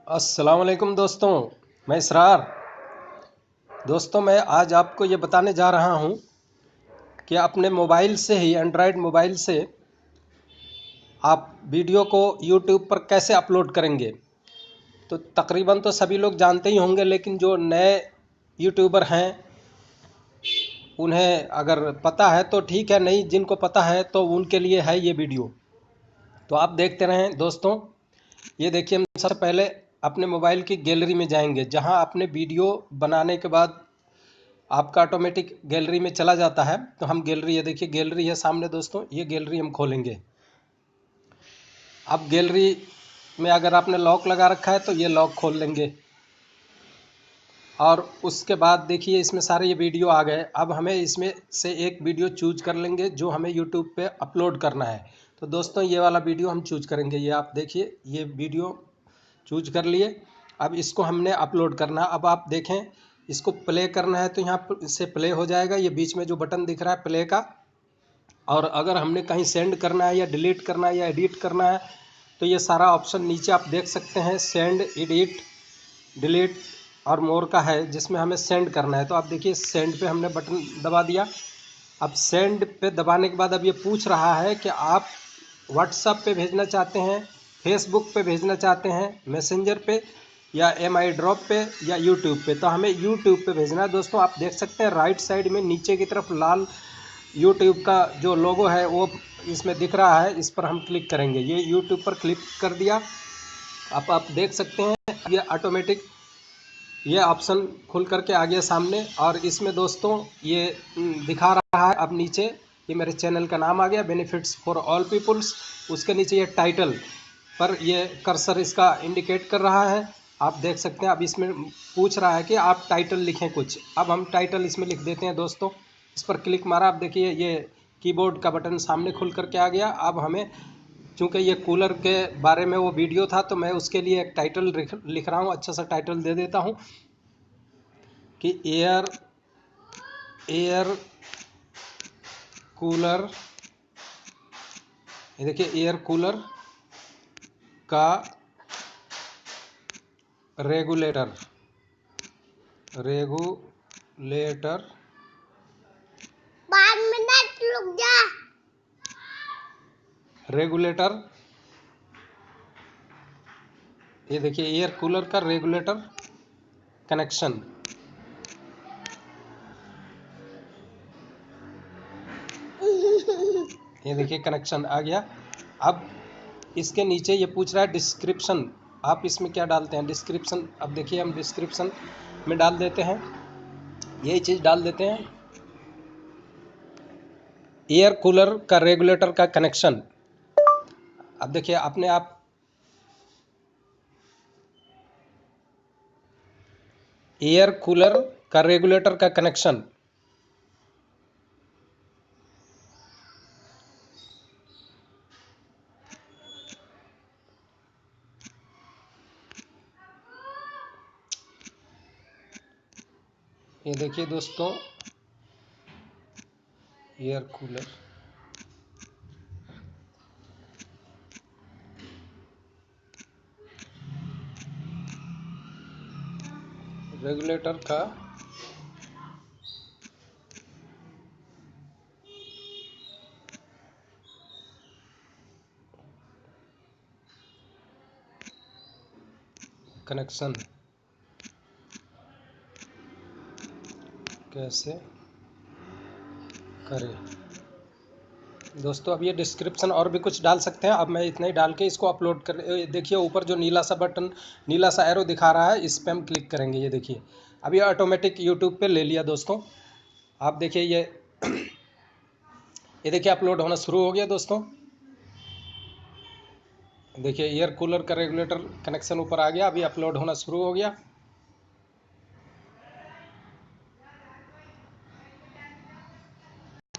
अस्सलाम वालेकुम दोस्तों। मैं इसरार। दोस्तों, मैं आज आपको ये बताने जा रहा हूँ कि अपने मोबाइल से ही, एंड्रॉयड मोबाइल से आप वीडियो को यूट्यूब पर कैसे अपलोड करेंगे। तो तकरीबन तो सभी लोग जानते ही होंगे, लेकिन जो नए यूट्यूबर हैं उन्हें अगर पता है तो ठीक है, नहीं जिनको पता है तो उनके लिए है ये वीडियो। तो आप देखते रहें दोस्तों। ये देखिए, हम सबसे पहले अपने मोबाइल की गैलरी में जाएंगे, जहां आपने वीडियो बनाने के बाद आपका ऑटोमेटिक गैलरी में चला जाता है। तो हम गैलरी, ये देखिए गैलरी है सामने दोस्तों, ये गैलरी हम खोलेंगे। अब गैलरी में अगर आपने लॉक लगा रखा है तो ये लॉक खोल लेंगे, और उसके बाद देखिए इसमें सारे ये वीडियो आ गए। अब हमें इसमें से एक वीडियो चूज कर लेंगे जो हमें यूट्यूब पे अपलोड करना है। तो दोस्तों, ये वाला वीडियो हम चूज करेंगे। ये आप देखिए, ये वीडियो चूज कर लिए। अब इसको हमने अपलोड करना है। अब आप देखें, इसको प्ले करना है तो यहाँ पर से प्ले हो जाएगा। ये बीच में जो बटन दिख रहा है प्ले का, और अगर हमने कहीं सेंड करना है या डिलीट करना है या एडिट करना है तो ये सारा ऑप्शन नीचे आप देख सकते हैं। सेंड, एडिट, डिलीट और मोर का है, जिसमें हमें सेंड करना है। तो आप देखिए, सेंड पे हमने बटन दबा दिया। अब सेंड पे दबाने के बाद अब ये पूछ रहा है कि आप व्हाट्सएप पे भेजना चाहते हैं, फेसबुक पे भेजना चाहते हैं, मैसेंजर पे, या एम आई ड्रॉप पे, या यूट्यूब पे। तो हमें यूट्यूब पे भेजना है दोस्तों। आप देख सकते हैं राइट साइड में नीचे की तरफ लाल यूट्यूब का जो लोगो है वो इसमें दिख रहा है। इस पर हम क्लिक करेंगे। ये यूट्यूब पर क्लिक कर दिया। अब आप देख सकते हैं ये ऑटोमेटिक ये ऑप्शन खुल करके आ गया सामने। और इसमें दोस्तों ये दिखा रहा है अब नीचे, ये मेरे चैनल का नाम आ गया, बेनिफिट्स फॉर ऑल पीपल्स। उसके नीचे ये टाइटल पर ये कर्सर इसका इंडिकेट कर रहा है, आप देख सकते हैं। अब इसमें पूछ रहा है कि आप टाइटल लिखें कुछ। अब हम टाइटल इसमें लिख देते हैं दोस्तों। इस पर क्लिक मारा, आप देखिए ये कीबोर्ड का बटन सामने खुल करके आ गया। अब हमें, चूँकि ये कूलर के बारे में वो वीडियो था, तो मैं उसके लिए एक टाइटल लिख रहा हूँ। अच्छा सा टाइटल दे देता हूँ कि एयर कूलर, ये देखिए एयर कूलर का रेगुलेटर रेगुलेटर 5 मिनट रुक जा। रेगुलेटर, ये देखिए एयर कूलर का रेगुलेटर कनेक्शन। ये देखिए कनेक्शन आ गया। अब इसके नीचे ये पूछ रहा है डिस्क्रिप्शन, आप इसमें क्या डालते हैं डिस्क्रिप्शन। अब देखिए हम डिस्क्रिप्शन में डाल देते हैं, यही चीज़ डाल देते हैं, एयर कूलर का रेगुलेटर का कनेक्शन। अब देखिए अपने आप एयर कूलर का रेगुलेटर का कनेक्शन। ये देखिए दोस्तों, एयर कूलर रेगुलेटर का कनेक्शन कैसे करें। दोस्तों, अब ये डिस्क्रिप्शन और भी कुछ डाल सकते हैं। अब मैं इतना ही डाल के इसको अपलोड कर, देखिए ऊपर जो नीला सा बटन, नीला सा एरो दिखा रहा है, इस पर हम क्लिक करेंगे। ये देखिए अब ये ऑटोमेटिक यूट्यूब पे ले लिया दोस्तों। आप देखिए ये देखिए अपलोड होना शुरू हो गया दोस्तों। देखिए एयर कूलर का रेगुलेटर कनेक्शन ऊपर आ गया, अभी अपलोड होना शुरू हो गया।